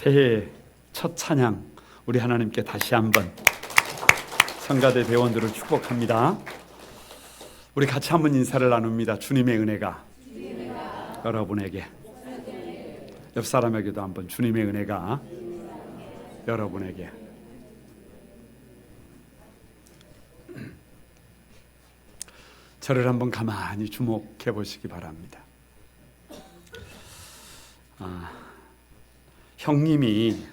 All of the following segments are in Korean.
새해 첫 찬양, 우리 하나님께 다시 한번 성가대 대원들을 축복합니다. 우리 같이 한번 인사를 나눕니다. 주님의 은혜가 여러분에게, 옆 사람에게도 한번 주님의 은혜가 여러분에게. 저를 한번 가만히 주목해 보시기 바랍니다. 형님이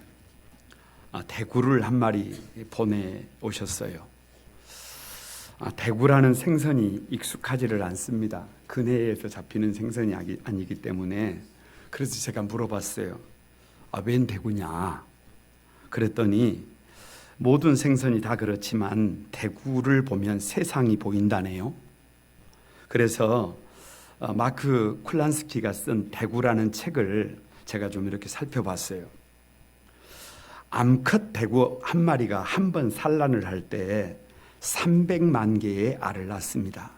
대구를 한 마리 보내오셨어요. 대구라는 생선이 익숙하지를 않습니다. 근해에서 잡히는 생선이 아니기 때문에. 그래서 제가 물어봤어요. 웬 대구냐? 그랬더니 모든 생선이 다 그렇지만 대구를 보면 세상이 보인다네요. 그래서 마크 쿨란스키가 쓴 대구라는 책을 제가 좀 이렇게 살펴봤어요. 암컷 대구 한 마리가 한 번 산란을 할 때 300만 개의 알을 낳습니다.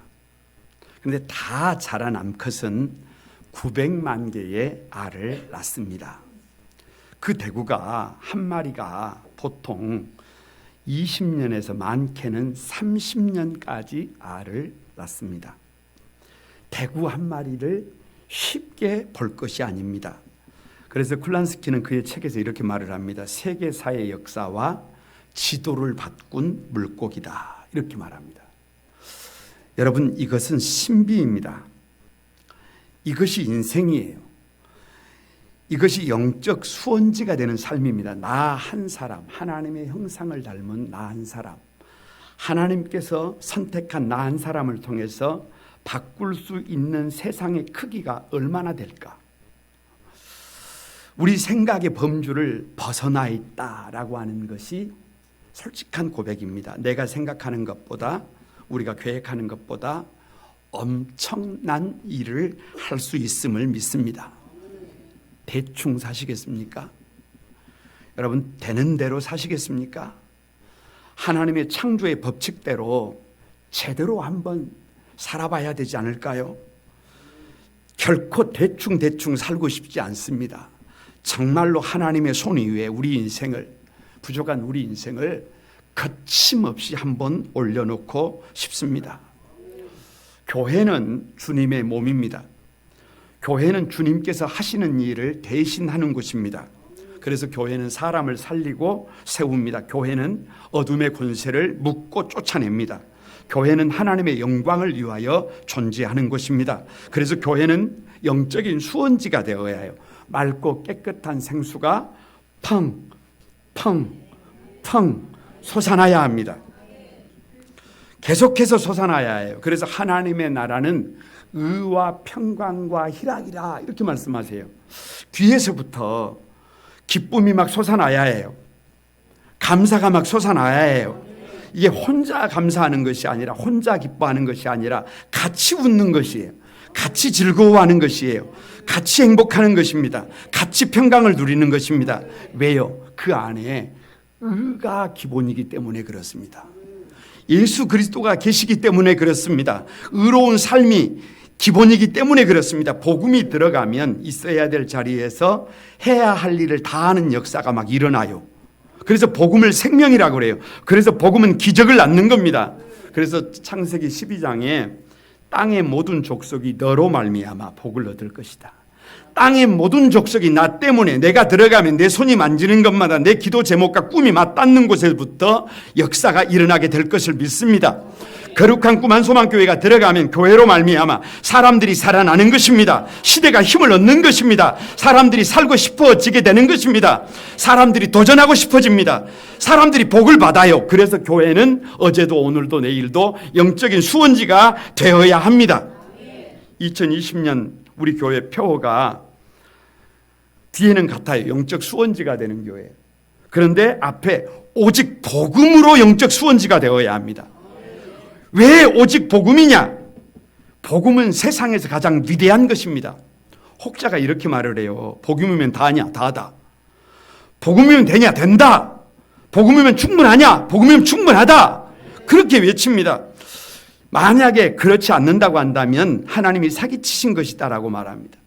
그런데 다 자란 암컷은 900만 개의 알을 낳습니다. 그 대구가 한 마리가 보통 20년에서 많게는 30년까지 알을 낳습니다. 대구 한 마리를 쉽게 볼 것이 아닙니다. 그래서 쿨란스키는 그의 책에서 이렇게 말을 합니다. 세계사의 역사와 지도를 바꾼 물고기다, 이렇게 말합니다. 여러분, 이것은 신비입니다. 이것이 인생이에요. 이것이 영적 수원지가 되는 삶입니다. 나 한 사람, 하나님의 형상을 닮은 나 한 사람, 하나님께서 선택한 나 한 사람을 통해서 바꿀 수 있는 세상의 크기가 얼마나 될까? 우리 생각의 범주를 벗어나 있다라고 하는 것이 솔직한 고백입니다. 내가 생각하는 것보다, 우리가 계획하는 것보다 엄청난 일을 할 수 있음을 믿습니다. 대충 사시겠습니까? 여러분, 되는 대로 사시겠습니까? 하나님의 창조의 법칙대로 제대로 한번 살아봐야 되지 않을까요? 결코 대충 살고 싶지 않습니다. 정말로 하나님의 손 위에 우리 인생을, 부족한 우리 인생을 거침없이 한번 올려놓고 싶습니다. 교회는 주님의 몸입니다. 교회는 주님께서 하시는 일을 대신하는 곳입니다. 그래서 교회는 사람을 살리고 세웁니다. 교회는 어둠의 권세를 묶고 쫓아냅니다. 교회는 하나님의 영광을 위하여 존재하는 곳입니다. 그래서 교회는 영적인 수원지가 되어야 해요. 맑고 깨끗한 생수가 펑펑펑 솟아나야 합니다. 계속해서 솟아나야 해요. 그래서 하나님의 나라는 의와 평강과 희락이라, 이렇게 말씀하세요. 귀에서부터 기쁨이 막 솟아나야 해요. 감사가 막 솟아나야 해요. 이게 혼자 감사하는 것이 아니라, 혼자 기뻐하는 것이 아니라 같이 웃는 것이에요. 같이 즐거워하는 것이에요. 같이 행복하는 것입니다. 같이 평강을 누리는 것입니다. 왜요? 그 안에 의가 기본이기 때문에 그렇습니다. 예수 그리스도가 계시기 때문에 그렇습니다. 의로운 삶이 기본이기 때문에 그렇습니다. 복음이 들어가면 있어야 될 자리에서 해야 할 일을 다 하는 역사가 막 일어나요. 그래서 복음을 생명이라고 그래요. 그래서 복음은 기적을 낳는 겁니다. 그래서 창세기 12장에 땅의 모든 족속이 너로 말미암아 복을 얻을 것이다. 땅의 모든 족속이 나 때문에, 내가 들어가면 내 손이 만지는 것마다 내 기도 제목과 꿈이 맞닿는 곳에부터 역사가 일어나게 될 것을 믿습니다. 거룩한 꿈 한소망교회가 들어가면 교회로 말미암아 사람들이 살아나는 것입니다. 시대가 힘을 얻는 것입니다. 사람들이 살고 싶어지게 되는 것입니다. 사람들이 도전하고 싶어집니다. 사람들이 복을 받아요. 그래서 교회는 어제도 오늘도 내일도 영적인 수원지가 되어야 합니다. 2020년 우리 교회 표어가 뒤에는 같아요. 영적 수원지가 되는 교회. 그런데 앞에 오직 복음으로 영적 수원지가 되어야 합니다. 왜 오직 복음이냐? 복음은 세상에서 가장 위대한 것입니다. 혹자가 이렇게 말을 해요. 복음이면 다냐? 다하다. 복음이면 되냐? 된다. 복음이면 충분하냐? 복음이면 충분하다. 그렇게 외칩니다. 만약에 그렇지 않는다고 한다면 하나님이 사기치신 것이다라고 말합니다.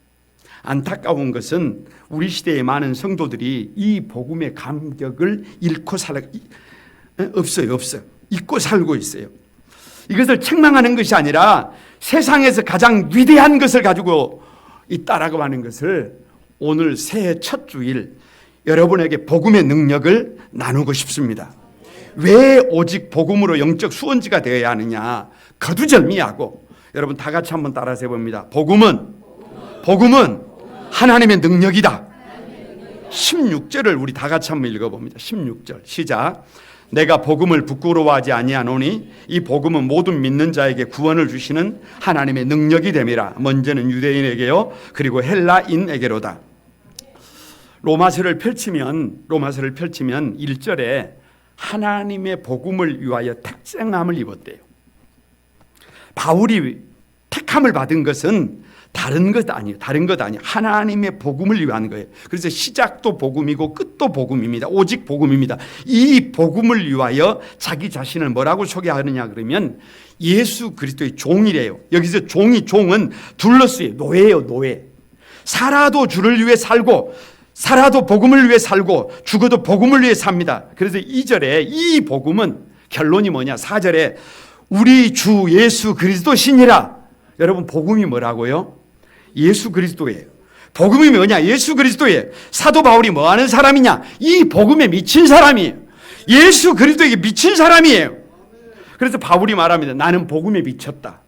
안타까운 것은 우리 시대의 많은 성도들이 이 복음의 감격을 잃고 없어요. 잊고 살고 있어요. 이것을 책망하는 것이 아니라 세상에서 가장 위대한 것을 가지고 있다라고 하는 것을 오늘 새해 첫 주일 여러분에게 복음의 능력을 나누고 싶습니다. 왜 오직 복음으로 영적 수원지가 되어야 하느냐? 거두절미하고 여러분 다 같이 한번 따라서 해봅니다. 복음은 하나님의 능력이다. 16절을 우리 다 같이 한번 읽어봅니다. 16절 시작. 내가 복음을 부끄러워하지 아니하노니 이 복음은 모든 믿는 자에게 구원을 주시는 하나님의 능력이 됨이라. 먼저는 유대인에게요 그리고 헬라인에게로다. 로마서를 펼치면 1절에 하나님의 복음을 위하여 택정함을 입었대요. 바울이 택함을 받은 것은 다른 것 아니에요. 하나님의 복음을 위한 거예요. 그래서 시작도 복음이고 끝도 복음입니다. 오직 복음입니다. 이 복음을 위하여 자기 자신을 뭐라고 소개하느냐 그러면 예수 그리스도의 종이래요. 여기서 종은 둘러스예요. 노예예요. 노예. 살아도 주를 위해 살고 살아도 복음을 위해 살고 죽어도 복음을 위해 삽니다. 그래서 2절에 이 복음은 결론이 뭐냐? 4절에 우리 주 예수 그리스도시니라. 여러분 복음이 뭐라고요? 예수 그리스도예요. 복음이 뭐냐? 예수 그리스도예요. 사도 바울이 뭐 하는 사람이냐? 이 복음에 미친 사람이에요. 예수 그리스도에게 미친 사람이에요. 그래서 바울이 말합니다. 나는 복음에 미쳤다.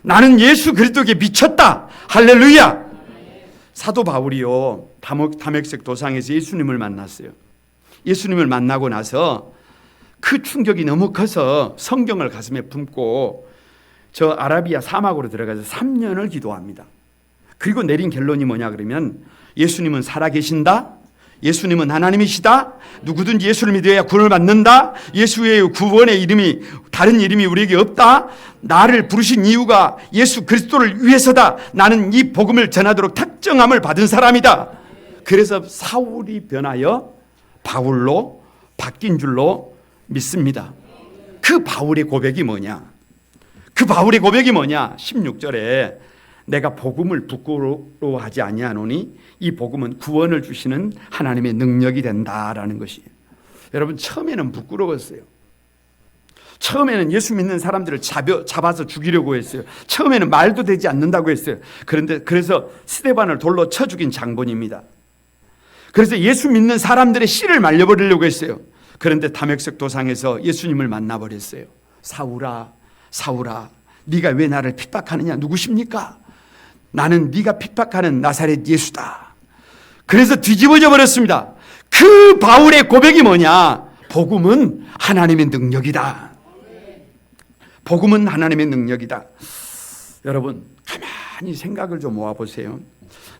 나는 예수 그리스도에게 미쳤다. 할렐루야. 사도 바울이요 다메섹 도상에서 예수님을 만났어요. 예수님을 만나고 나서 그 충격이 너무 커서 성경을 가슴에 품고 저 아라비아 사막으로 들어가서 3년을 기도합니다. 그리고 내린 결론이 뭐냐 그러면 예수님은 살아계신다. 예수님은 하나님이시다. 누구든지 예수를 믿어야 구원을 받는다. 예수의 구원의 이름이 다른 이름이 우리에게 없다. 나를 부르신 이유가 예수 그리스도를 위해서다. 나는 이 복음을 전하도록 특정함을 받은 사람이다. 그래서 사울이 변하여 바울로 바뀐 줄로 믿습니다. 그 바울의 고백이 뭐냐? 16절에 내가 복음을 부끄러워하지 아니하노니 이 복음은 구원을 주시는 하나님의 능력이 된다라는 것이에요. 여러분 처음에는 부끄러웠어요. 처음에는 예수 믿는 사람들을 잡아서 죽이려고 했어요. 처음에는 말도 되지 않는다고 했어요. 그래서 스데반을 돌로 쳐 죽인 장본입니다. 그래서 예수 믿는 사람들의 씨를 말려버리려고 했어요. 그런데 다메섹 도상에서 예수님을 만나버렸어요. 사울아 네가 왜 나를 핍박하느냐? 누구십니까? 나는 네가 핍박하는 나사렛 예수다. 그래서 뒤집어져 버렸습니다. 그 바울의 고백이 뭐냐? 복음은 하나님의 능력이다. 복음은 하나님의 능력이다. 여러분 가만히 생각을 좀 모아보세요.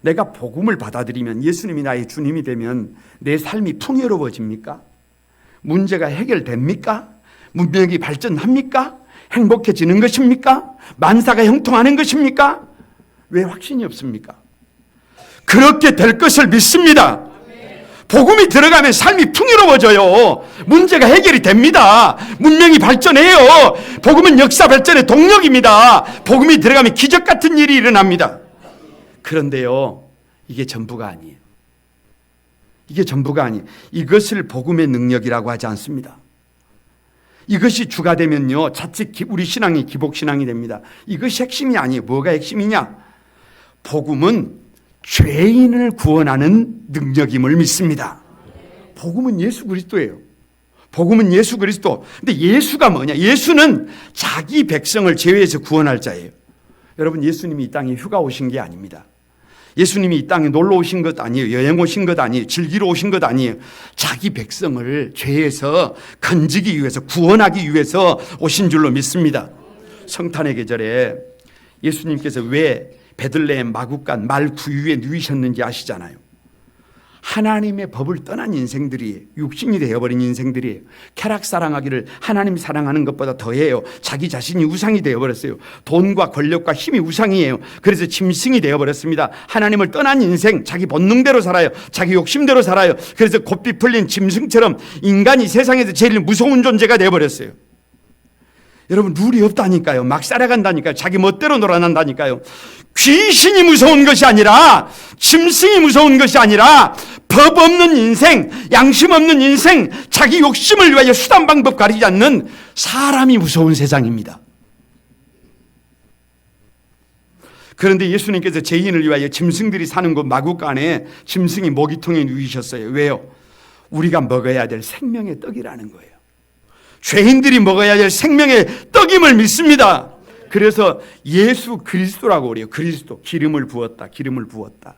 내가 복음을 받아들이면 예수님이 나의 주님이 되면 내 삶이 풍요로워집니까? 문제가 해결됩니까? 문명이 발전합니까? 행복해지는 것입니까? 만사가 형통하는 것입니까? 왜 확신이 없습니까? 그렇게 될 것을 믿습니다. 복음이 들어가면 삶이 풍요로워져요. 문제가 해결이 됩니다. 문명이 발전해요. 복음은 역사 발전의 동력입니다. 복음이 들어가면 기적 같은 일이 일어납니다. 그런데요, 이게 전부가 아니에요. 이것을 복음의 능력이라고 하지 않습니다. 이것이 주가 되면요 자칫 우리 신앙이 기복신앙이 됩니다. 이것이 핵심이 아니에요. 뭐가 핵심이냐? 복음은 죄인을 구원하는 능력임을 믿습니다. 복음은 예수 그리스도예요. 복음은 예수 그리스도. 근데 예수가 뭐냐? 예수는 자기 백성을 제외해서 구원할 자예요. 여러분 예수님이 이 땅에 휴가 오신 게 아닙니다. 예수님이 이 땅에 놀러 오신 것 아니에요. 여행 오신 것 아니에요. 즐기러 오신 것 아니에요. 자기 백성을 죄에서 건지기 위해서 구원하기 위해서 오신 줄로 믿습니다. 성탄의 계절에 예수님께서 왜 베들레헴 마구간 말 구유에 누이셨는지 아시잖아요. 하나님의 법을 떠난 인생들이 육신이 되어버린 인생들이에요. 쾌락 사랑하기를 하나님 사랑하는 것보다 더해요. 자기 자신이 우상이 되어버렸어요. 돈과 권력과 힘이 우상이에요. 그래서 짐승이 되어버렸습니다. 하나님을 떠난 인생, 자기 본능대로 살아요. 자기 욕심대로 살아요. 그래서 곱비 풀린 짐승처럼 인간이 세상에서 제일 무서운 존재가 되어버렸어요. 여러분 룰이 없다니까요. 막 살아간다니까요. 자기 멋대로 놀아난다니까요. 귀신이 무서운 것이 아니라 짐승이 무서운 것이 아니라 법 없는 인생, 양심 없는 인생, 자기 욕심을 위하여 수단 방법 가리지 않는 사람이 무서운 세상입니다. 그런데 예수님께서 죄인을 위하여 짐승들이 사는 곳 마구간에 짐승이 먹이통에 누이셨어요. 왜요? 우리가 먹어야 될 생명의 떡이라는 거예요. 죄인들이 먹어야 될 생명의 떡임을 믿습니다. 그래서 예수 그리스도라고 그래요. 그리스도, 기름을 부었다, 기름을 부었다.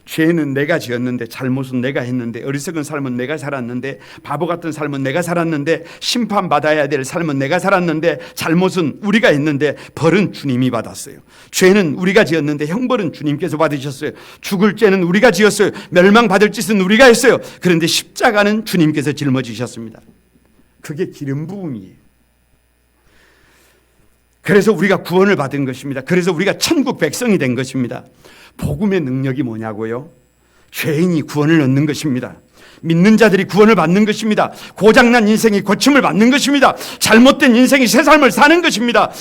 죄는 내가 지었는데, 잘못은 내가 했는데, 어리석은 삶은 내가 살았는데, 바보 같은 삶은 내가 살았는데, 심판받아야 될 삶은 내가 살았는데, 잘못은 우리가 했는데 벌은 주님이 받았어요. 죄는 우리가 지었는데 형벌은 주님께서 받으셨어요. 죽을 죄는 우리가 지었어요. 멸망받을 짓은 우리가 했어요. 그런데 십자가는 주님께서 짊어지셨습니다. 그게 기름 부음이에요. 그래서 우리가 구원을 받은 것입니다. 그래서 우리가 천국 백성이 된 것입니다. 복음의 능력이 뭐냐고요? 죄인이 구원을 얻는 것입니다. 믿는 자들이 구원을 받는 것입니다. 고장난 인생이 고침을 받는 것입니다. 잘못된 인생이 새 삶을 사는 것입니다.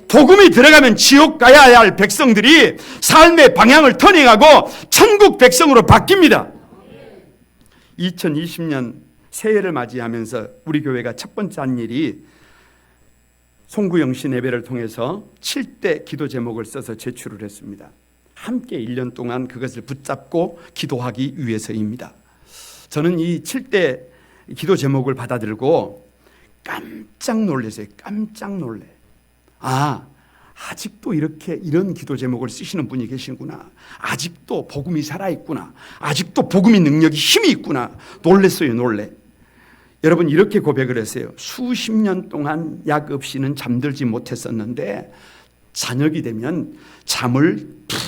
복음이 들어가면 지옥 가야 할 백성들이 삶의 방향을 터닝하고 천국 백성으로 바뀝니다. 2020년 새해를 맞이하면서 우리 교회가 첫 번째 한 일이 송구영 씨 예배를 통해서 7대 기도 제목을 써서 제출을 했습니다. 함께 1년 동안 그것을 붙잡고 기도하기 위해서입니다. 저는 이 7대 기도 제목을 받아들고 깜짝 놀랐어요. 깜짝 놀래. 아직도 이런 기도 제목을 쓰시는 분이 계시구나. 아직도 복음이 살아있구나. 아직도 복음의 능력이 힘이 있구나. 놀랬어요. 놀래. 여러분, 이렇게 고백을 했어요. 수십 년 동안 약 없이는 잠들지 못했었는데 저녁이 되면 잠을 푹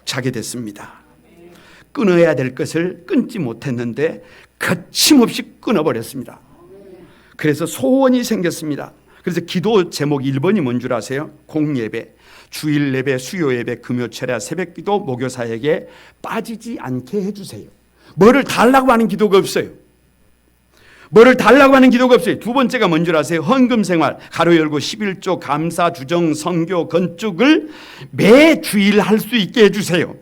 자게 됐습니다. 끊어야 될 것을 끊지 못했는데 거침없이 끊어버렸습니다. 그래서 소원이 생겼습니다. 그래서 기도 제목 1번이 뭔 줄 아세요? 공예배, 주일 예배, 수요 예배, 금요 철야, 새벽 기도, 목요 사역에 빠지지 않게 해주세요. 뭐를 달라고 하는 기도가 없어요. 뭐를 달라고 하는 기도가 없어요. 두 번째가 뭔 줄 아세요? 헌금 생활, 가로 열고 11조, 감사, 주정, 선교, 건축을 매 주일 할 수 있게 해주세요.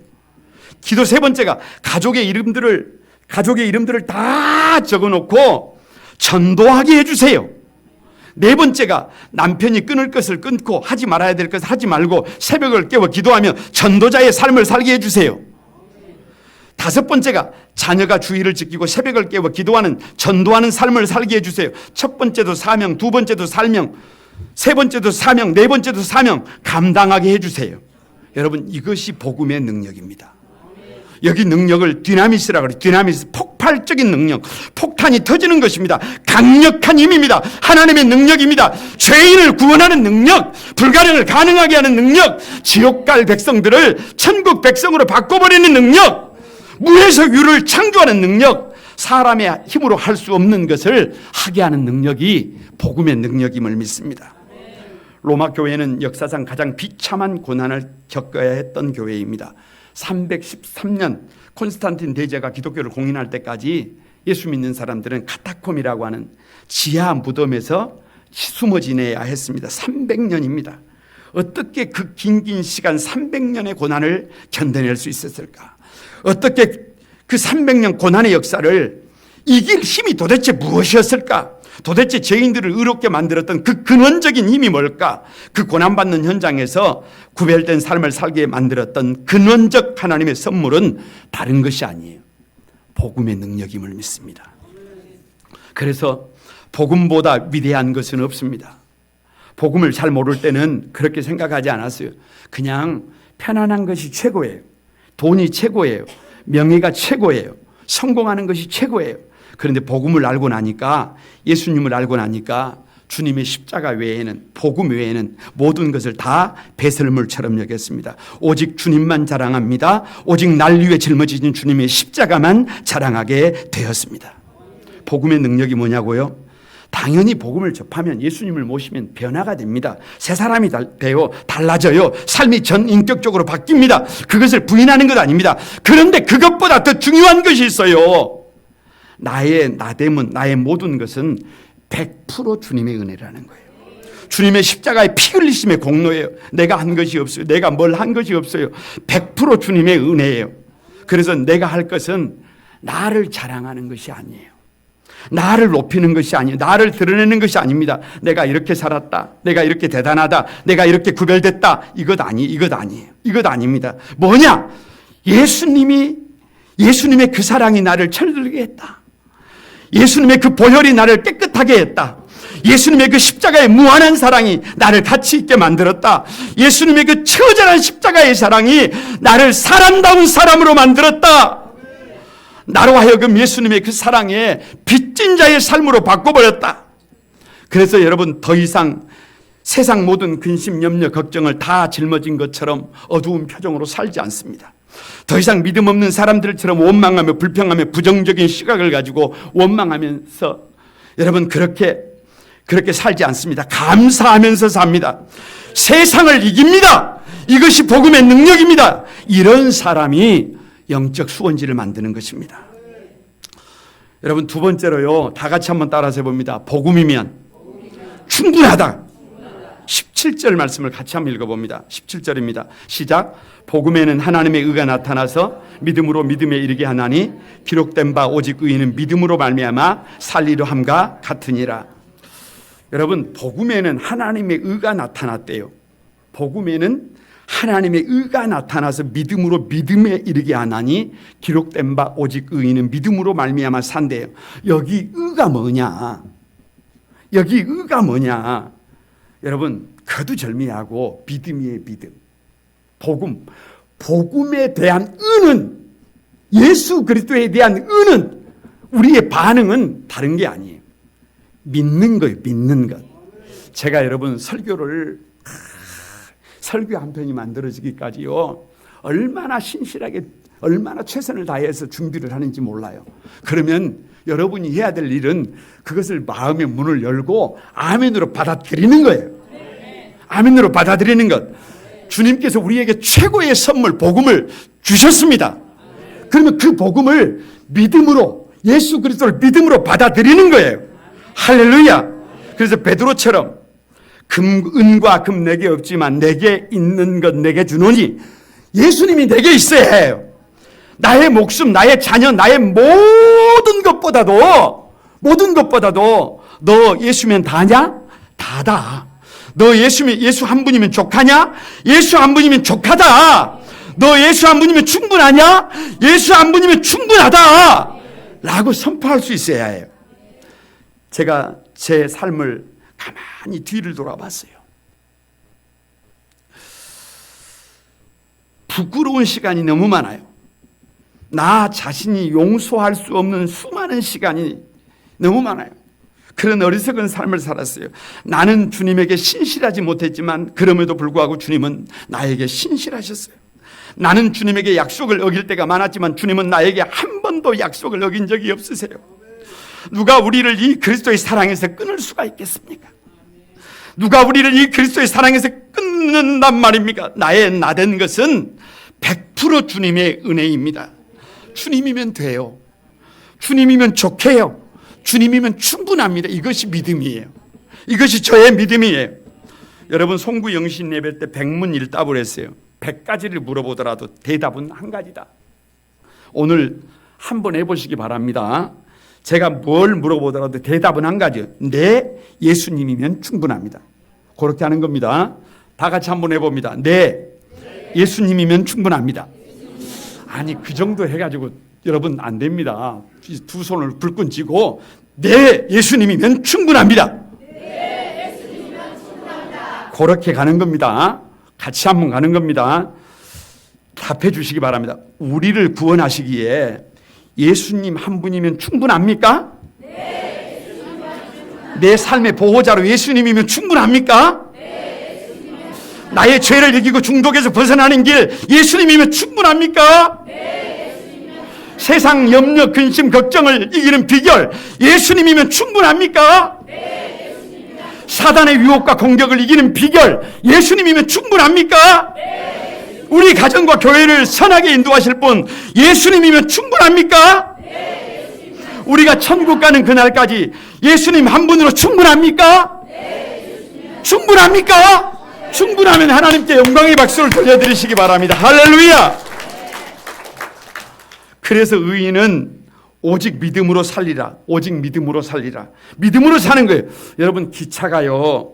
기도 세 번째가 가족의 이름들을 다 적어놓고 전도하게 해주세요. 네 번째가 남편이 끊을 것을 끊고 하지 말아야 될 것을 하지 말고 새벽을 깨워 기도하며 전도자의 삶을 살게 해주세요. 다섯 번째가 자녀가 주의를 지키고 새벽을 깨워 기도하는 전도하는 삶을 살게 해주세요. 첫 번째도 사명, 두 번째도 사명, 세 번째도 사명, 네 번째도 사명 감당하게 해주세요. 여러분, 이것이 복음의 능력입니다. 여기 능력을 디나미스라고 그래요. 디나미스, 폭발적인 능력, 폭탄이 터지는 것입니다. 강력한 힘입니다. 하나님의 능력입니다. 죄인을 구원하는 능력, 불가능을 가능하게 하는 능력, 지옥 갈 백성들을 천국 백성으로 바꿔버리는 능력, 무에서 유를 창조하는 능력, 사람의 힘으로 할 수 없는 것을 하게 하는 능력이 복음의 능력임을 믿습니다. 로마 교회는 역사상 가장 비참한 고난을 겪어야 했던 교회입니다. 313년 콘스탄틴 대제가 기독교를 공인할 때까지 예수 믿는 사람들은 카타콤이라고 하는 지하 무덤에서 숨어 지내야 했습니다. 300년입니다. 어떻게 그 긴 시간 300년의 고난을 견뎌낼 수 있었을까? 어떻게 그 300년 고난의 역사를 이길 힘이 도대체 무엇이었을까? 도대체 죄인들을 의롭게 만들었던 그 근원적인 힘이 뭘까? 그 고난받는 현장에서 구별된 삶을 살게 만들었던 근원적 하나님의 선물은 다른 것이 아니에요. 복음의 능력임을 믿습니다. 그래서 복음보다 위대한 것은 없습니다. 복음을 잘 모를 때는 그렇게 생각하지 않았어요. 그냥 편안한 것이 최고예요. 돈이 최고예요. 명예가 최고예요. 성공하는 것이 최고예요. 그런데 복음을 알고 나니까, 예수님을 알고 나니까 주님의 십자가 외에는, 복음 외에는 모든 것을 다 배설물처럼 여겼습니다. 오직 주님만 자랑합니다. 오직 날 위해 짊어지신 주님의 십자가만 자랑하게 되었습니다. 복음의 능력이 뭐냐고요? 당연히 복음을 접하면, 예수님을 모시면 변화가 됩니다. 새 사람이 되어 달라져요. 삶이 전인격적으로 바뀝니다. 그것을 부인하는 것 아닙니다. 그런데 그것보다 더 중요한 것이 있어요. 나의 나됨은, 나의 모든 것은 100% 주님의 은혜라는 거예요. 주님의 십자가의 피 흘리심의 공로예요. 내가 한 것이 없어요. 내가 뭘 한 것이 없어요. 100% 주님의 은혜예요. 그래서 내가 할 것은 나를 자랑하는 것이 아니에요. 나를 높이는 것이 아니에요. 나를 드러내는 것이 아닙니다. 내가 이렇게 살았다. 내가 이렇게 대단하다. 내가 이렇게 구별됐다. 이것 아니에요. 이것 아닙니다. 뭐냐? 예수님의 그 사랑이 나를 철들게 했다. 예수님의 그 보혈이 나를 깨끗하게 했다. 예수님의 그 십자가의 무한한 사랑이 나를 가치 있게 만들었다. 예수님의 그 처절한 십자가의 사랑이 나를 사람다운 사람으로 만들었다. 나로 하여금 예수님의 그 사랑에 빚진 자의 삶으로 바꿔버렸다. 그래서 여러분, 더 이상 세상 모든 근심, 염려, 걱정을 다 짊어진 것처럼 어두운 표정으로 살지 않습니다. 더 이상 믿음 없는 사람들처럼 원망하며 불평하며 부정적인 시각을 가지고 원망하면서 여러분 그렇게 살지 않습니다. 감사하면서 삽니다. 세상을 이깁니다. 이것이 복음의 능력입니다. 이런 사람이 영적 수원지를 만드는 것입니다. 여러분, 두 번째로요, 다 같이 한번 따라서 해봅니다. 복음이면 충분하다. 17절 말씀을 같이 한번 읽어봅니다. 17절입니다. 시작. 복음에는 하나님의 의가 나타나서 믿음으로 믿음에 이르게 하나니 기록된 바 오직 의인은 믿음으로 말미암아 살리려 함과 같으니라. 여러분, 복음에는 하나님의 의가 나타났대요. 복음에는 하나님의 의가 나타나서 믿음으로 믿음에 이르게 하나니 기록된 바 오직 의인은 믿음으로 말미암아 산대요. 여기 의가 뭐냐? 여러분, 거두절미하고 믿음이에요. 믿음. 복음에 대한 의는, 예수 그리스도에 대한 의는, 우리의 반응은 다른 게 아니에요. 믿는 거예요. 믿는 것. 제가 여러분 설교 한 편이 만들어지기까지요, 얼마나 신실하게, 얼마나 최선을 다해서 준비를 하는지 몰라요. 그러면 여러분이 해야 될 일은 그것을 마음의 문을 열고 아멘으로 받아들이는 거예요. 아멘으로 받아들이는 것. 주님께서 우리에게 최고의 선물, 복음을 주셨습니다. 그러면 그 복음을 믿음으로, 예수 그리스도를 믿음으로 받아들이는 거예요. 할렐루야. 그래서 베드로처럼 은과 금 내게 없지만 내게 있는 것 내게 주노니, 예수님이 내게 있어야 해요. 나의 목숨, 나의 자녀, 나의 모든 것보다도 너 예수면 다냐? 다다. 너 예수 한 분이면 족하냐? 예수 한 분이면 족하다. 너 예수 한 분이면 충분하냐? 예수 한 분이면 충분하다. 라고 선포할 수 있어야 해요. 제가 제 삶을 가만히 뒤를 돌아봤어요. 부끄러운 시간이 너무 많아요. 나 자신이 용서할 수 없는 수많은 시간이 너무 많아요. 그런 어리석은 삶을 살았어요. 나는 주님에게 신실하지 못했지만 그럼에도 불구하고 주님은 나에게 신실하셨어요. 나는 주님에게 약속을 어길 때가 많았지만 주님은 나에게 한 번도 약속을 어긴 적이 없으세요. 누가 우리를 이 그리스도의 사랑에서 끊을 수가 있겠습니까? 누가 우리를 이 그리스도의 사랑에서 끊는단 말입니까? 나의 나된 것은 100% 주님의 은혜입니다. 주님이면 돼요. 주님이면 좋게요. 주님이면 충분합니다. 이것이 믿음이에요. 이것이 저의 믿음이에요. 여러분, 송구 영신 예배 때 100문일답을 했어요. 100가지를 물어보더라도 대답은 한 가지다. 오늘 한번 해보시기 바랍니다. 제가 뭘 물어보더라도 대답은 한 가지예요. 네, 예수님이면 충분합니다. 그렇게 하는 겁니다. 다 같이 한번 해봅니다. 네, 예수님이면 충분합니다. 아니, 그 정도 해가지고 여러분 안 됩니다. 두 손을 불끈 쥐고 네, 예수님이면 충분합니다. 네, 예수님이면 충분합니다. 그렇게 가는 겁니다. 같이 한번 가는 겁니다. 답해 주시기 바랍니다. 우리를 구원하시기에 예수님 한 분이면 충분합니까? 네, 예수님이면 충분합니다. 내 삶의 보호자로 예수님이면 충분합니까? 네, 예수님이면 충분합니다. 나의 죄를 이기고 중독에서 벗어나는 길 예수님이면 충분합니까? 네, 예수님이면 충분합니다. 세상 염려, 근심, 걱정을 이기는 비결 예수님이면 충분합니까? 네, 예수님이면 충분합니다. 사단의 유혹과 공격을 이기는 비결 예수님이면 충분합니까? 네. 우리 가정과 교회를 선하게 인도하실 분 예수님이면 충분합니까? 네, 예수님이면. 우리가 천국 가는 그날까지 예수님 한 분으로 충분합니까? 네, 예수님이면. 충분합니까? 네. 충분하면 하나님께 영광의 박수를 돌려드리시기 바랍니다. 할렐루야. 그래서 의인은 오직 믿음으로 살리라. 오직 믿음으로 살리라. 믿음으로 사는 거예요. 여러분, 기차가요,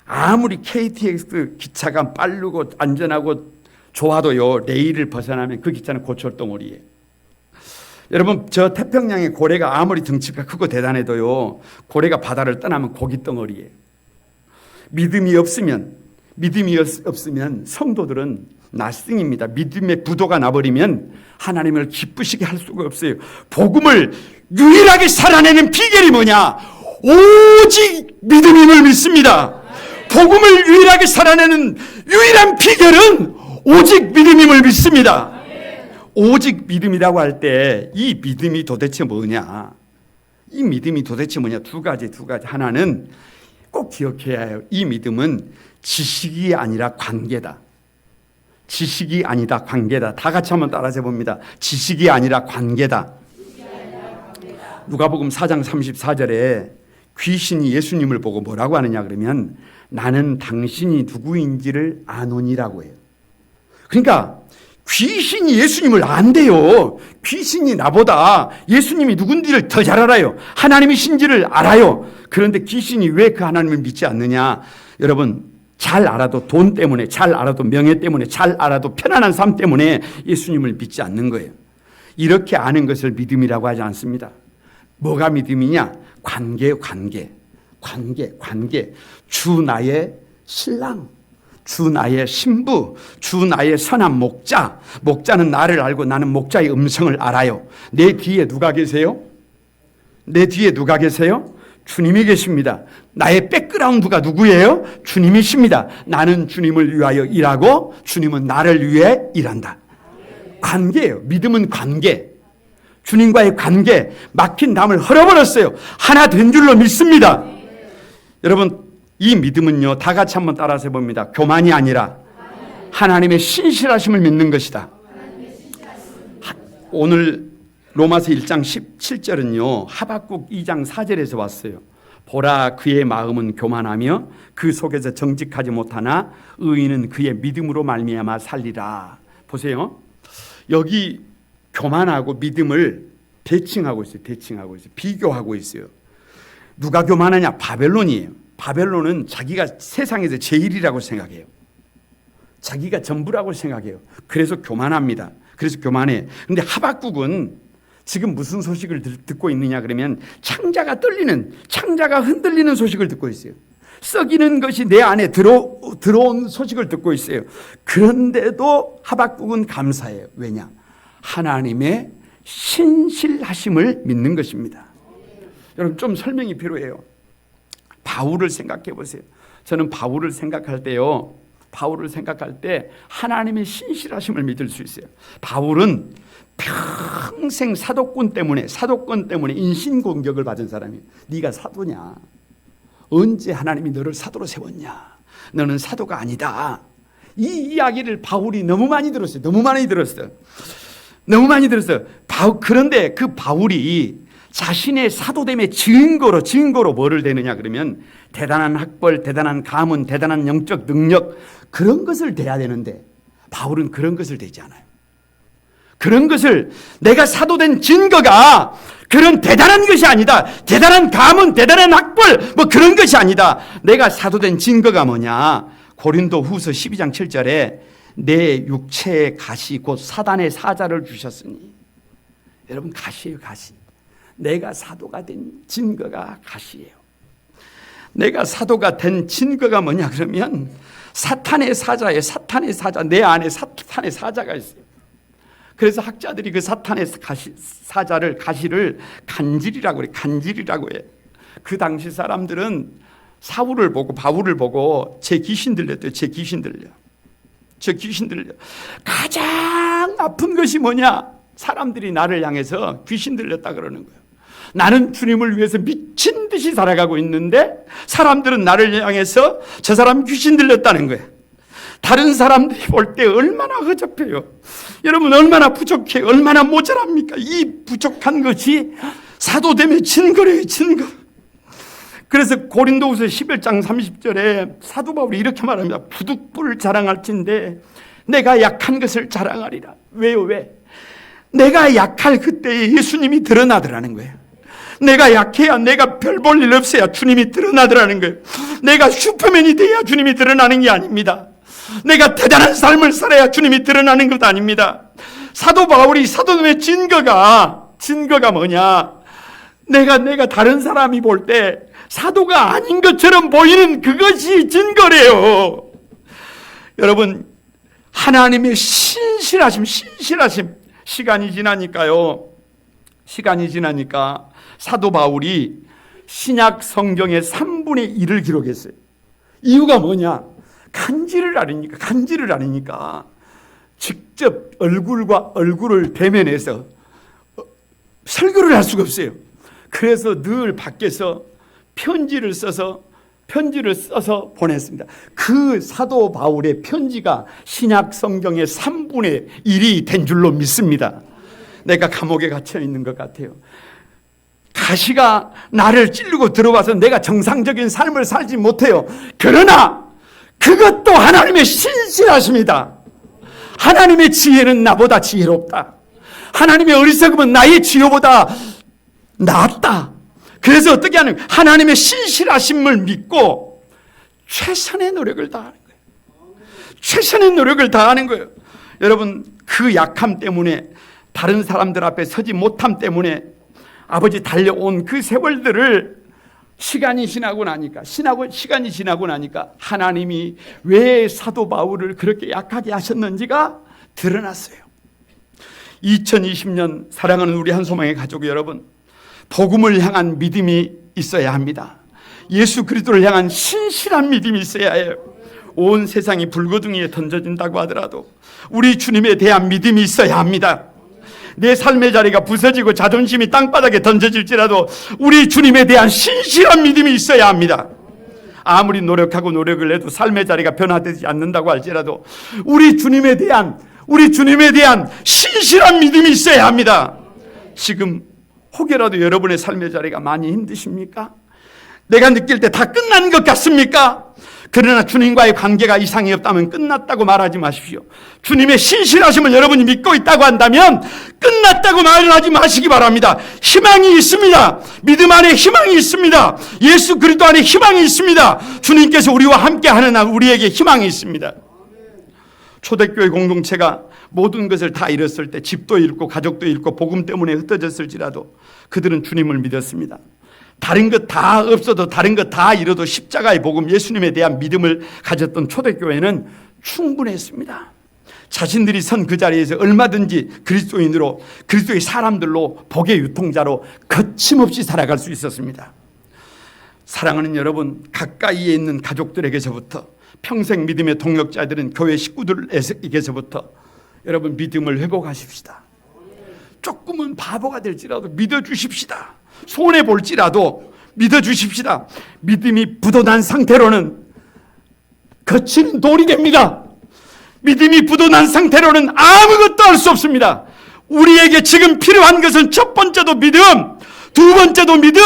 아무리 KTX 기차가 빠르고 안전하고 좋아도요, 레일을 벗어나면 그 기차는 고철덩어리예요. 여러분, 저 태평양의 고래가 아무리 덩치가 크고 대단해도요, 고래가 바다를 떠나면 고깃덩어리예요. 믿음이 없으면 성도들은 나스팅입니다. 믿음의 부도가 나버리면 하나님을 기쁘시게 할 수가 없어요. 복음을 유일하게 살아내는 비결이 뭐냐? 오직 믿음임을 믿습니다. 복음을 유일하게 살아내는 유일한 비결은 오직 믿음임을 믿습니다. 오직 믿음이라고 할 때 이 믿음이 도대체 뭐냐? 이 믿음이 도대체 뭐냐? 두 가지. 하나는 꼭 기억해야 해요. 이 믿음은 지식이 아니라 관계다. 지식이 아니다, 관계다. 다 같이 한번 따라해 봅니다. 지식이 아니라 관계다. 누가복음 4장 34절에 귀신이 예수님을 보고 뭐라고 하느냐 그러면 나는 당신이 누구인지를 아노니라고 해요. 그러니까 귀신이 예수님을 안대요. 귀신이 나보다 예수님이 누군지를 더 잘 알아요. 하나님이신지를 알아요. 그런데 귀신이 왜 그 하나님을 믿지 않느냐? 여러분, 잘 알아도 돈 때문에, 잘 알아도 명예 때문에, 잘 알아도 편안한 삶 때문에 예수님을 믿지 않는 거예요. 이렇게 아는 것을 믿음이라고 하지 않습니다. 뭐가 믿음이냐? 관계. 주 나의 신랑, 주 나의 신부, 주 나의 선한 목자. 목자는 나를 알고 나는 목자의 음성을 알아요. 내 뒤에 누가 계세요? 주님이 계십니다. 나의 백그라운드가 누구예요? 주님이십니다. 나는 주님을 위하여 일하고 주님은 나를 위해 일한다. 관계예요. 믿음은 관계. 주님과의 관계. 막힌 담을 헐어버렸어요. 하나 된 줄로 믿습니다. 여러분, 이 믿음은요, 다 같이 한번 따라서 해봅니다. 교만이 아니라 하나님의 신실하심을 믿는 것이다. 오늘 로마서 1장 17절은요, 하박국 2장 4절에서 왔어요. 보라, 그의 마음은 교만하며 그 속에서 정직하지 못하나 의인은 그의 믿음으로 말미암아 살리라. 보세요. 여기 교만하고 믿음을 대칭하고 있어요. 비교하고 있어요. 누가 교만하냐? 바벨론이에요. 바벨론은 자기가 세상에서 제일이라고 생각해요. 자기가 전부라고 생각해요. 그래서 교만합니다. 그래서 교만해. 그런데 하박국은 지금 무슨 소식을 듣고 있느냐 그러면 창자가 흔들리는 소식을 듣고 있어요. 썩이는 것이 내 안에 들어온 소식을 듣고 있어요. 그런데도 하박국은 감사해요. 왜냐? 하나님의 신실하심을 믿는 것입니다. 여러분, 좀 설명이 필요해요. 바울을 생각해 보세요. 저는 바울을 생각할 때 하나님의 신실하심을 믿을 수 있어요. 바울은 평생 사도권 때문에 인신공격을 받은 사람이에요. 네가 사도냐? 언제 하나님이 너를 사도로 세웠냐? 너는 사도가 아니다. 이 이야기를 바울이 너무 많이 들었어요. 그런데 그 바울이 자신의 사도됨의 증거로 뭐를 대느냐 그러면 대단한 학벌, 대단한 가문, 대단한 영적 능력, 그런 것을 대야 되는데 바울은 그런 것을 대지 않아요. 그런 것을, 내가 사도된 증거가 그런 대단한 것이 아니다. 대단한 가문, 대단한 학벌, 뭐 그런 것이 아니다. 내가 사도된 증거가 뭐냐? 고린도 후서 12장 7절에 내 육체의 가시 곧 사단의 사자를 주셨으니. 여러분, 가시예요, 가시. 내가 사도가 된 증거가 가시예요. 내가 사도가 된 증거가 뭐냐 그러면 사탄의 사자예요. 사탄의 사자. 내 안에 사탄의 사자가 있어요. 그래서 학자들이 그 사탄의 사자를, 가시를 간질이라고 해요. 간질이라고 해요. 그 당시 사람들은 사울을 보고 바울을 보고 제 귀신 들렸대요. 제 귀신 들려. 가장 아픈 것이 뭐냐? 사람들이 나를 향해서 귀신 들렸다 그러는 거예요. 나는 주님을 위해서 미친 듯이 살아가고 있는데 사람들은 나를 향해서 저 사람 귀신 들렸다는 거예요. 다른 사람들이 볼 때 얼마나 허접해요. 여러분, 얼마나 부족해요. 얼마나 모자랍니까? 이 부족한 것이 사도됨의 증거래요, 증거. 그래서 고린도후서 11장 30절에 사도 바울이 이렇게 말합니다. 부득불 자랑할진대 내가 약한 것을 자랑하리라. 왜요? 왜? 내가 약할 그때에 예수님이 드러나더라는 거예요. 내가 약해야, 내가 별 볼 일 없어야 주님이 드러나더라는 거예요. 내가 슈퍼맨이 돼야 주님이 드러나는 게 아닙니다. 내가 대단한 삶을 살아야 주님이 드러나는 것 아닙니다. 사도 바울이 사도됨의 증거가 뭐냐? 내가 다른 사람이 볼 때 사도가 아닌 것처럼 보이는 그것이 증거래요. 여러분, 하나님의 신실하심, 시간이 지나니까 사도 바울이 신약 성경의 3분의 1을 기록했어요. 이유가 뭐냐? 간지를 앓으니까 직접 얼굴과 얼굴을 대면해서 설교를 할 수가 없어요. 그래서 늘 밖에서 편지를 써서 보냈습니다. 그 사도 바울의 편지가 신약 성경의 3분의 1이 된 줄로 믿습니다. 내가 감옥에 갇혀 있는 것 같아요. 가시가 나를 찌르고 들어와서 내가 정상적인 삶을 살지 못해요. 그러나 그것도 하나님의 신실하십니다. 하나님의 지혜는 나보다 지혜롭다. 하나님의 어리석음은 나의 지혜보다 낫다. 그래서 어떻게 하는 거예요? 하나님의 신실하심을 믿고 최선의 노력을 다하는 거예요. 여러분, 그 약함 때문에, 다른 사람들 앞에 서지 못함 때문에 아버지 달려온 그 세월들을 시간이 지나고 나니까 하나님이 왜 사도 바울을 그렇게 약하게 하셨는지가 드러났어요. 2020년 사랑하는 우리 한소망의 가족 여러분, 복음을 향한 믿음이 있어야 합니다. 예수 그리스도를 향한 신실한 믿음이 있어야 해요. 온 세상이 불거둥이에 던져진다고 하더라도 우리 주님에 대한 믿음이 있어야 합니다. 내 삶의 자리가 부서지고 자존심이 땅바닥에 던져질지라도 우리 주님에 대한 신실한 믿음이 있어야 합니다. 아무리 노력하고 노력을 해도 삶의 자리가 변화되지 않는다고 할지라도 우리 주님에 대한 신실한 믿음이 있어야 합니다. 지금 혹여라도 여러분의 삶의 자리가 많이 힘드십니까? 내가 느낄 때 다 끝난 것 같습니까? 그러나 주님과의 관계가 이상이 없다면 끝났다고 말하지 마십시오. 주님의 신실하심을 여러분이 믿고 있다고 한다면 끝났다고 말하지 마시기 바랍니다. 희망이 있습니다. 믿음 안에 희망이 있습니다. 예수 그리스도 안에 희망이 있습니다. 주님께서 우리와 함께하는 한 우리에게 희망이 있습니다. 초대교회 공동체가 모든 것을 다 잃었을 때, 집도 잃고 가족도 잃고 복음 때문에 흩어졌을지라도 그들은 주님을 믿었습니다. 다른 것 다 없어도, 다른 것 다 잃어도 십자가의 복음, 예수님에 대한 믿음을 가졌던 초대교회는 충분했습니다. 자신들이 선 그 자리에서 얼마든지 그리스도인으로, 그리스도의 사람들로, 복의 유통자로 거침없이 살아갈 수 있었습니다. 사랑하는 여러분, 가까이에 있는 가족들에게서부터, 평생 믿음의 동역자들은 교회 식구들에게서부터 여러분 믿음을 회복하십시다. 조금은 바보가 될지라도 믿어주십시다. 손해볼지라도 믿어주십시다. 믿음이 부도난 상태로는 거친 돌이 됩니다. 믿음이 부도난 상태로는 아무것도 할 수 없습니다. 우리에게 지금 필요한 것은 첫 번째도 믿음, 두 번째도 믿음,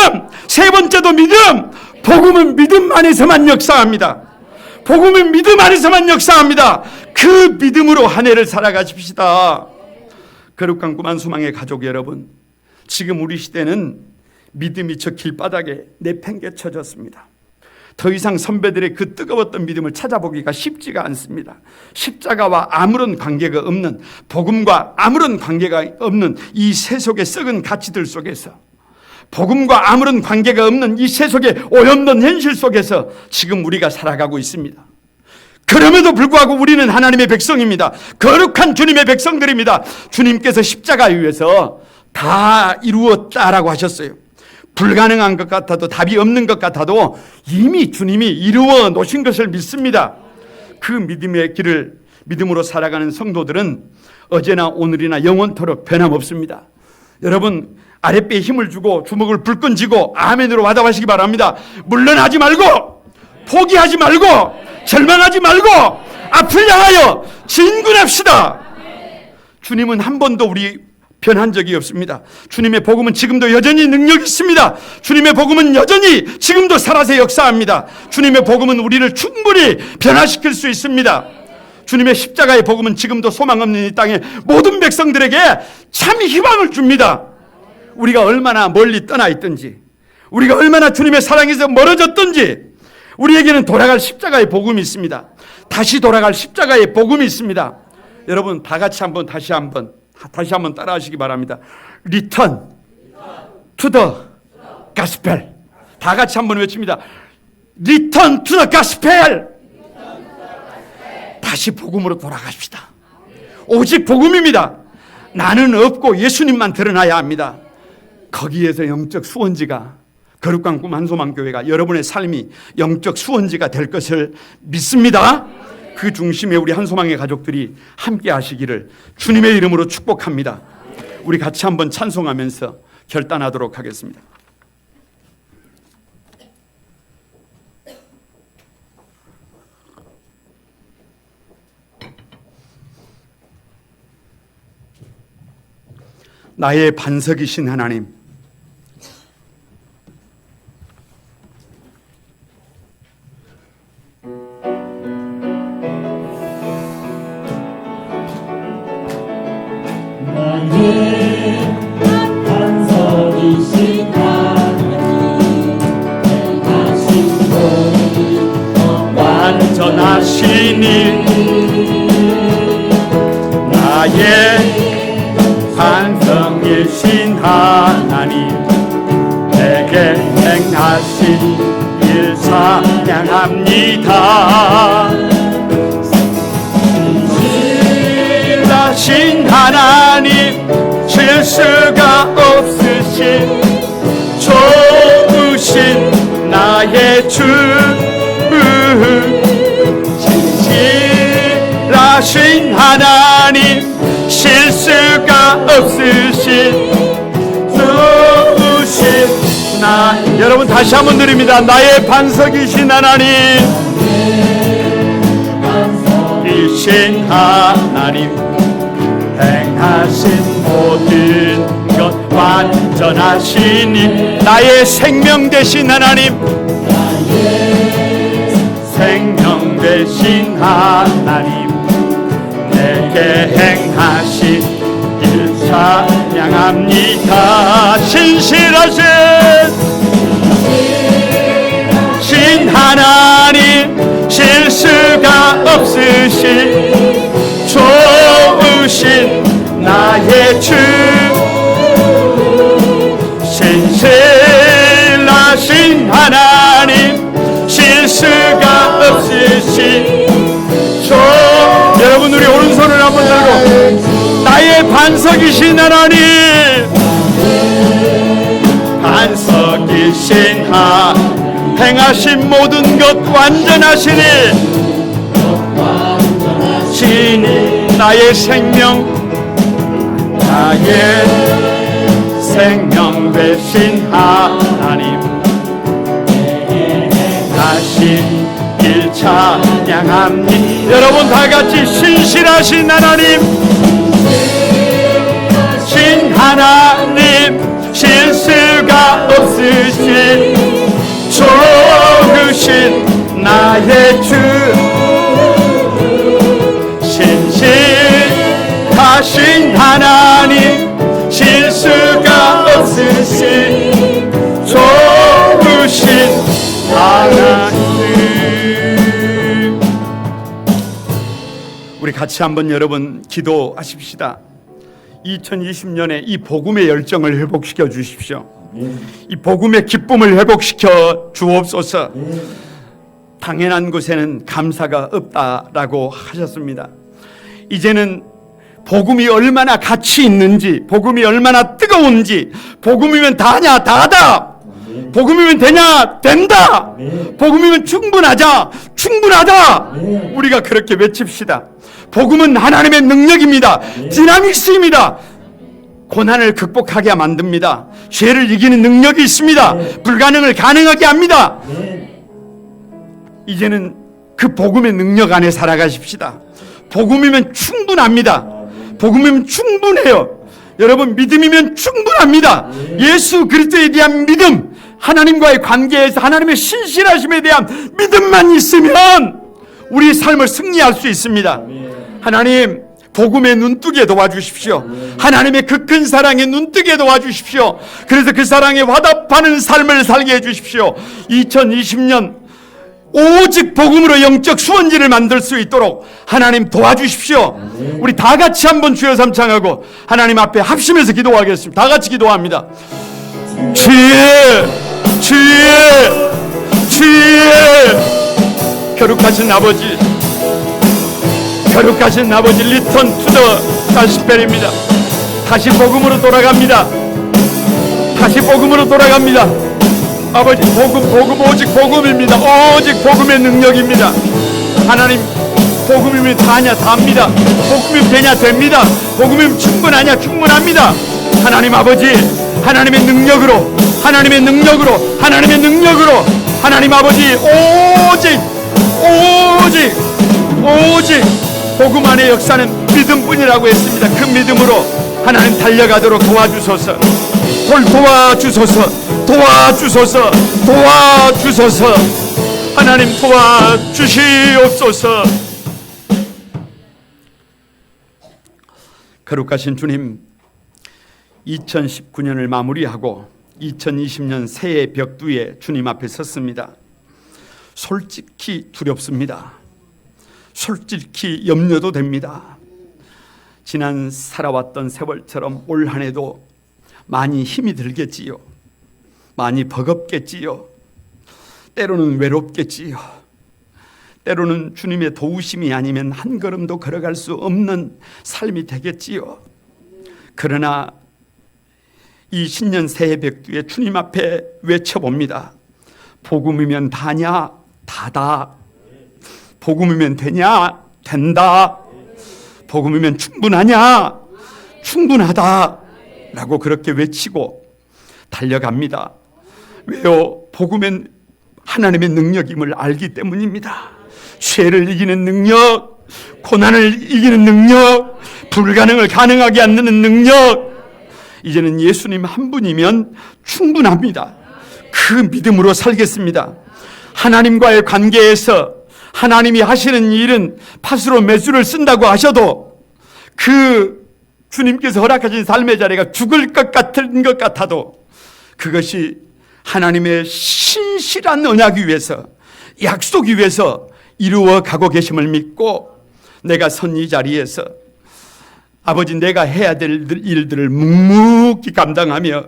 세 번째도 믿음. 복음은 믿음 안에서만 역사합니다. 복음은 믿음 안에서만 역사합니다. 그 믿음으로 한 해를 살아가십시다. 거룩한 꿈 한소망의 가족 여러분, 지금 우리 시대는 믿음이 저 길바닥에 내팽개쳐졌습니다. 더 이상 선배들의 그 뜨거웠던 믿음을 찾아보기가 쉽지가 않습니다. 십자가와 아무런 관계가 없는, 복음과 아무런 관계가 없는 이 세속의 썩은 가치들 속에서, 복음과 아무런 관계가 없는 이 세속의 오염된 현실 속에서 지금 우리가 살아가고 있습니다. 그럼에도 불구하고 우리는 하나님의 백성입니다. 거룩한 주님의 백성들입니다. 주님께서 십자가 위에서 다 이루었다라고 하셨어요. 불가능한 것 같아도, 답이 없는 것 같아도 이미 주님이 이루어 놓으신 것을 믿습니다. 그 믿음의 길을 믿음으로 살아가는 성도들은 어제나 오늘이나 영원토록 변함없습니다. 여러분, 아랫배에 힘을 주고 주먹을 불끈 쥐고 아멘으로 와답하시기 바랍니다. 물러나지 말고, 포기하지 말고, 절망하지 말고 앞을 향하여 진군합시다. 주님은 한 번도 우리 변한 적이 없습니다. 주님의 복음은 지금도 여전히 능력이 있습니다. 주님의 복음은 여전히 지금도 살아서 역사합니다. 주님의 복음은 우리를 충분히 변화시킬 수 있습니다. 주님의 십자가의 복음은 지금도 소망 없는 이 땅의 모든 백성들에게 참 희망을 줍니다. 우리가 얼마나 멀리 떠나 있든지, 우리가 얼마나 주님의 사랑에서 멀어졌든지, 우리에게는 돌아갈 십자가의 복음이 있습니다. 다시 돌아갈 십자가의 복음이 있습니다. 여러분 다 같이 다시 한번 따라 하시기 바랍니다. Return to the gospel. 다 같이 한번 외칩니다. Return to the gospel. 다시 복음으로 돌아가십시다. 오직 복음입니다. 나는 없고 예수님만 드러나야 합니다. 거기에서 영적 수원지가, 거룩한 꿈 한소망교회가 여러분의 삶이 영적 수원지가 될 것을 믿습니다. 그 중심에 우리 한소망의 가족들이 함께 하시기를 주님의 이름으로 축복합니다. 우리 같이 한번 찬송하면서 결단하도록 하겠습니다. 나의 반석이신 하나님, 나의 반석이신 하나님, 행하신 본이 완전하시니 나의 반석이신 하나님, 내게 행하신 일 찬양합니다. 신실하신 하나님, 실수가 없으신 좋으신 나의 주, 신실하신 하나님, 실수가 없으신 좋으신 나. 여러분 다시 한번 드립니다. 나의 반석이신 하나님, 이신 하나님, 행하신 모든 것 완전하시니 나의 생명 되신 하나님, 생명 되신 하나님, 내게 행하신 일 찬양합니다. 신실하신 신 하나님, 실수가 없으신 좋으신 나의 주, 신실하신 하나님, 실수가 없으신 여러분 우리 오른손을 한번 들고 나의 반석이신 하나님, 반석이신 행하신 모든 것 완전하시니 신이 나의 생명 되신 하나님, 다시 일 찬양합니다. 여러분 다같이 신실하신 하나님, 신 하나님, 실수가 없으신 좋으신 나의 주, 신실하신 하나님, 실수가 없으신 좋으신 하나님. 우리 같이 한번 여러분 기도하십시다. 2020년에 이 복음의 열정을 회복시켜 주십시오. 이 복음의 기쁨을 회복시켜 주옵소서. 당연한 것에는 감사가 없다라고 하셨습니다. 이제는 복음이 얼마나 가치 있는지, 복음이 얼마나 뜨거운지, 복음이면 다냐 다다, 복음이면 되냐 된다, 복음이면 충분하자 충분하다. 우리가 그렇게 외칩시다. 복음은 하나님의 능력입니다. 디나믹스입니다. 고난을 극복하게 만듭니다. 죄를 이기는 능력이 있습니다. 불가능을 가능하게 합니다. 이제는 그 복음의 능력 안에 살아가십시다. 복음이면 충분합니다. 복음이면 충분해요. 여러분 믿음이면 충분합니다. 예수 그리스도에 대한 믿음, 하나님과의 관계에서 하나님의 신실하심에 대한 믿음만 있으면 우리 삶을 승리할 수 있습니다. 하나님, 복음의 눈뜨게 도와주십시오. 하나님의 그 큰 사랑에 눈뜨게 도와주십시오. 그래서 그 사랑에 화답하는 삶을 살게 해주십시오. 2020년 오직 복음으로 영적 수원지를 만들 수 있도록 하나님 도와주십시오. 우리 다 같이 한번 주여 삼창하고 하나님 앞에 합심해서 기도하겠습니다. 다 같이 기도합니다. 주의 거룩하신 아버지, 거룩하신 아버지, 리턴 투 더 가스펠입니다. 다시 복음으로 돌아갑니다. 다시 복음으로 돌아갑니다. 아버지, 복음, 오직 복음입니다. 오직 복음의 능력입니다. 하나님, 복음이면 다냐, 답니다. 복음이면 되냐, 됩니다. 복음이면 충분하냐, 충분합니다. 하나님 아버지, 하나님의 능력으로, 하나님의 능력으로, 하나님의 능력으로, 하나님 아버지, 오직 복음 안의 역사는 믿음뿐이라고 했습니다. 그 믿음으로 하나님 달려가도록 도와주소서. 도와주소서. 하나님 도와주시옵소서. 거룩하신 주님, 2019년을 마무리하고 2020년 새해 벽두에 주님 앞에 섰습니다. 솔직히 두렵습니다. 솔직히 염려도 됩니다. 지난 살아왔던 세월처럼 올 한 해도 많이 힘이 들겠지요. 많이 버겁겠지요. 때로는 외롭겠지요. 때로는 주님의 도우심이 아니면 한 걸음도 걸어갈 수 없는 삶이 되겠지요. 그러나 이 신년 새해 벽두에 주님 앞에 외쳐봅니다. 복음이면 다냐? 다다. 복음이면 되냐? 된다. 복음이면 충분하냐? 충분하다. 라고 그렇게 외치고 달려갑니다. 왜요? 복음은 하나님의 능력임을 알기 때문입니다. 죄를 이기는 능력, 고난을 이기는 능력, 불가능을 가능하게 하는 능력. 이제는 예수님 한 분이면 충분합니다. 그 믿음으로 살겠습니다. 하나님과의 관계에서 하나님이 하시는 일은 팥으로 메주를 쓴다고 하셔도 그 주님께서 허락하신 삶의 자리가 죽을 것 같은 것 같아도 그것이 하나님의 신실한 언약이 위해서, 약속이 위해서 이루어 가고 계심을 믿고 내가 선 이 자리에서 아버지, 내가 해야 될 일들을 묵묵히 감당하며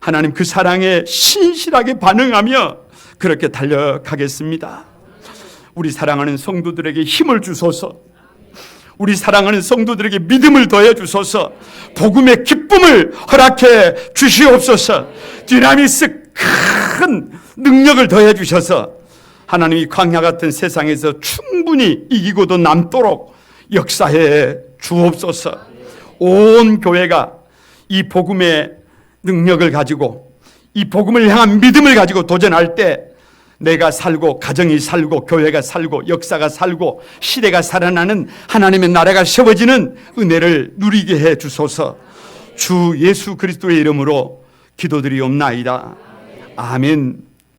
하나님 그 사랑에 신실하게 반응하며 그렇게 달려가겠습니다. 우리 사랑하는 성도들에게 힘을 주소서. 우리 사랑하는 성도들에게 믿음을 더해 주소서. 복음의 기쁨을 허락해 주시옵소서. 디나미스 큰 능력을 더해 주셔서 하나님이 광야 같은 세상에서 충분히 이기고도 남도록 역사해 주옵소서. 온 교회가 이 복음의 능력을 가지고, 이 복음을 향한 믿음을 가지고 도전할 때 내가 살고, 가정이 살고, 교회가 살고, 역사가 살고, 시대가 살아나는 하나님의 나라가 세워지는 은혜를 누리게 해 주소서. 주 예수 그리스도의 이름으로 기도드리옵나이다. 아멘.